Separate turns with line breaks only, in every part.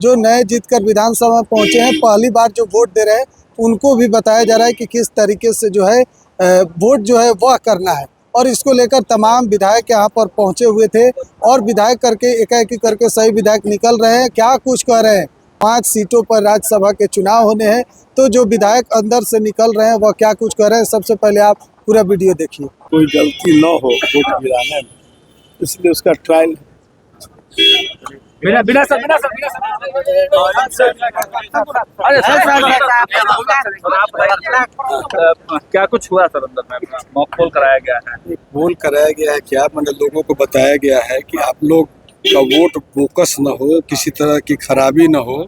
जो नए जीतकर विधानसभा में पहुंचे हैं, पहली बार जो वोट दे रहे हैं, उनको भी बताया जा रहा है कि किस तरीके से जो है वोट जो है वह करना है। और इसको लेकर तमाम विधायक यहाँ पर पहुंचे हुए थे और विधायक करके एकाएकी करके सही विधायक निकल रहे हैं। क्या कुछ कह रहे हैं, 5 सीटों पर राज्यसभा के चुनाव होने हैं, तो जो विधायक अंदर से निकल रहे हैं वह क्या कुछ कह रहे हैं, सबसे पहले आप पूरा वीडियो देखिए।
कोई गलती न हो वोट गिराने में, इसलिए उसका ट्रायल
बिना सर क्या कुछ हुआ सर अंदर में? मॉक पोल कराया गया है।
पोल कराया गया है क्या, मैंने लोगों को बताया गया है कि आप लोग का वोट बोकस न हो, किसी तरह की खराबी न हो,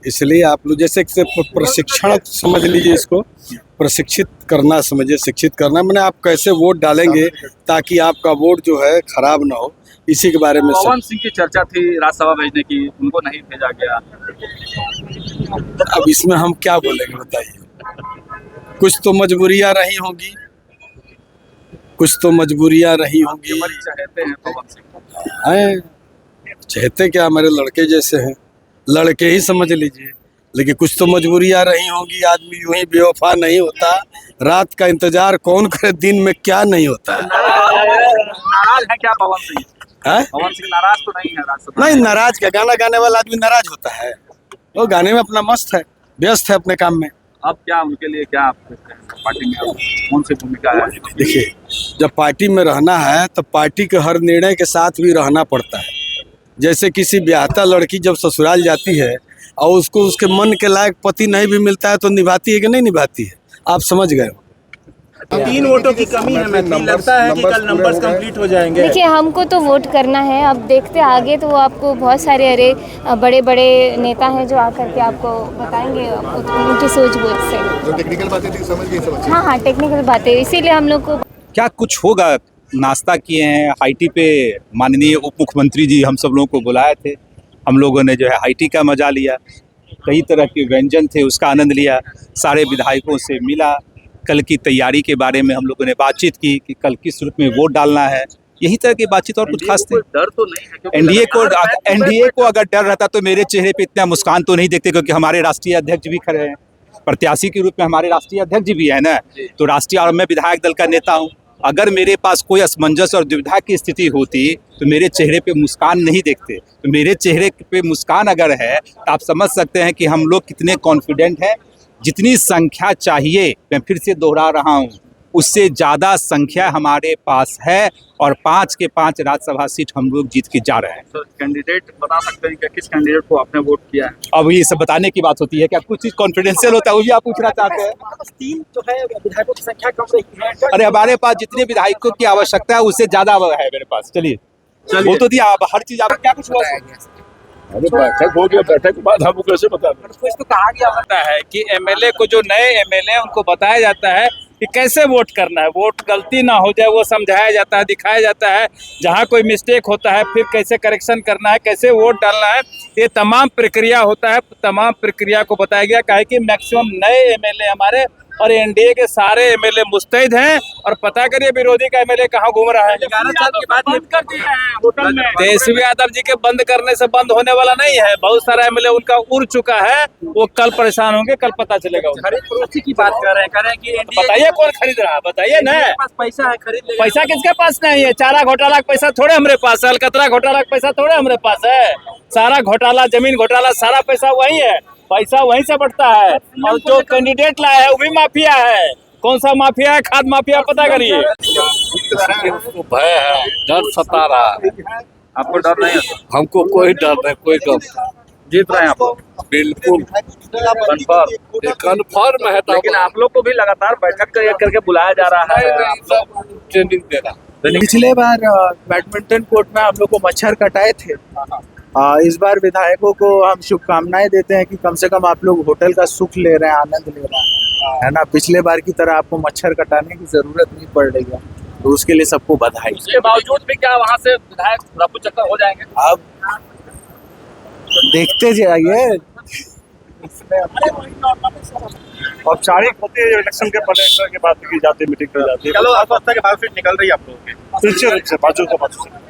इसलिए आप लोग जैसे प्रशिक्षण समझ लीजिए, इसको प्रशिक्षित करना समझिए। शिक्षित करना मैंने आप कैसे वोट डालेंगे ताकि आपका वोट जो है खराब ना हो, इसी के बारे में।
पवन सिंह की चर्चा थी राज्यसभा भेजने की, उनको नहीं भेजा गया।
अब इसमें हम क्या बोलेंगे बताइए। कुछ तो मजबूरियां रही होंगी, कुछ तो मजबूरियां रही होंगी।
चाहते हैं पवन सिंह
हैं, चाहते क्या, हमारे लड़के जैसे हैं, लड़के ही समझ लीजिए। लेकिन कुछ तो मजबूरियां रही होंगी। आदमी यूं ही बेवफा नहीं होता, रात का इंतजार कौन करे, दिन में क्या नहीं होता है।
नाराज है क्या पवन सिंह? पवन सिंह नाराज तो नहीं है राज्यसभा?
नहीं, नाराज क्या, गाना गाने वाला आदमी नाराज होता है? वो गाने में अपना मस्त है, व्यस्त है अपने काम में।
अब क्या उनके लिए क्या आप पार्टी में कौन सी भूमिका है?
देखिए, जब पार्टी में रहना है तो पार्टी के हर निर्णय के साथ भी रहना पड़ता है। जैसे किसी ब्याहता लड़की जब ससुराल जाती है और उसको उसके मन के लायक पति नहीं भी मिलता है तो निभाती है कि नहीं निभाती है, आप समझ गए हो।
3 वोटों की कमी है, मैथिली लगता है कि कल नंबर्स कंप्लीट हो जाएंगे।
देखिए, हमको तो वोट करना है, अब देखते आगे तो आपको बहुत सारे बड़े बड़े नेता हैं जो आकर के आपको बताएंगे उनकी सोच बोझ से।
जो टेक्निकल बातें थी समझ गई।
हाँ, टेक्निकल बातें, इसीलिए हम लोग को
क्या कुछ होगा। नाश्ता किए हैं हाईटी पे, माननीय उप मुख्यमंत्री जी हम सब लोगों को बुलाए थे, हम लोगों ने जो है हाईटी का मजा लिया, कई तरह के व्यंजन थे उसका आनंद लिया, सारे विधायकों से मिला, कल की तैयारी के बारे में हम लोगों ने बातचीत की कि कल किस रूप में वोट डालना है, यही तरह की बातचीत, और कुछ खास नहीं।
डर तो नहीं है?
एनडीए को अगर डर रहता तो मेरे चेहरे पे इतना मुस्कान तो नहीं देखते, क्योंकि हमारे राष्ट्रीय अध्यक्ष भी खड़े हैं, प्रत्याशी के रूप में हमारे राष्ट्रीय अध्यक्ष भी है ना, तो राष्ट्रीय, और मैं विधायक दल का नेता हूँ। अगर मेरे पास कोई असमंजस और दुविधा की स्थिति होती तो मेरे चेहरे पे मुस्कान नहीं देखते, तो मेरे चेहरे पे मुस्कान अगर है तो आप समझ सकते हैं कि हम लोग कितने कॉन्फिडेंट हैं। जितनी संख्या चाहिए, मैं फिर से दोहरा रहा हूँ, उससे ज़्यादा संख्या हमारे पास है, और 5 के 5 राज्यसभा सीट हम लोग जीत के जा रहे हैं।
तो कैंडिडेट बता सकते हैं क्या, किस कैंडिडेट को आपने वोट किया है?
अब ये सब बताने की बात होती है क्या, कुछ चीज़ कॉन्फिडेंशियल होता है, वो भी आप पूछना चाहते हैं?
3 जो है विधायकों की संख्या कम रही है।
अरे हमारे पास जितने विधायकों की आवश्यकता है उससे ज़्यादा है मेरे पास। चलिए वो तो दिया, अब हर चीज़ आप क्या कुछ
अरे बैठक हो गया, बैठक के बाद हमको कैसे बता दें?
कुछ तो कहा गया
जाता है कि एमएलए को, जो नए एमएलए हैं उनको बताया जाता है कि कैसे वोट करना है, वोट गलती ना हो जाए वो समझाया जाता है, दिखाया जाता है, जहां कोई मिस्टेक होता है फिर कैसे करेक्शन करना है, कैसे वोट डालना है, ये तमाम प्रक्रिया होता है। तमाम प्रक्रिया को बताया गया, काहे कि मैक्सिमम नए एमएलए हमारे और एनडीए के सारे एमएलए मुस्तैद हैं, और पता करिए विरोधी का एमएलए कहाँ घूम रहा है।
11 साल के बाद बंद कर दिया है होटल में।
तेजस्वी यादव जी के बंद करने से बंद होने वाला नहीं है, बहुत सारा एमएलए उनका उड़ चुका है, वो कल परेशान होंगे, कल पता चलेगा।
खरीद फरोख्ती की बात कर रहे हैं कि
बताइए कौन खरीद रहा है, बताइए ना।
पैसा है, खरीद लेगा।
पैसा किसके पास नहीं है? चारा घोटाला का पैसा थोड़े हमारे पास है, अलकतरा घोटाला का पैसा थोड़े हमारे पास है। सारा घोटाला, जमीन घोटाला, सारा पैसा वही है, पैसा वहीं से बढ़ता है। और जो कैंडिडेट लाया है वो भी माफिया है। कौन सा माफिया है? खाद माफिया, पता करिए।
उसको भय है, डर सता रहा है।
आपको डर नहीं है?
हमको कोई डर नहीं, कोई गम।
जीत रहे हैं आप?
बिल्कुल कन्फर्म है।
लेकिन आप लोग को भी लगातार बैठक करके बुलाया जा रहा है,
ट्रेनिंग देना।
पिछले बार बैडमिंटन कोर्ट में आप लोग को मच्छर कटाए थे, इस बार विधायकों को हम शुभकामनाएं देते हैं कि कम से कम आप लोग होटल का सुख ले रहे हैं, आनंद ले रहे हैं, है ना। पिछले बार की तरह आपको मच्छर कटाने की जरूरत नहीं पड़ रही है, तो उसके लिए सबको बधाई।
इसके बावजूद भी क्या वहाँ से विधायक रफू चक्कर हो जाएंगे?
अब देखते जाइए।
औपचारिक होती है इलेक्शन के पहले के बाद की जाती मीटिंग कर जाती है।
चलो, आप हफ्ते के बाद फिर निकल रही है आप लोगों की
निश्चित रूप से 5 से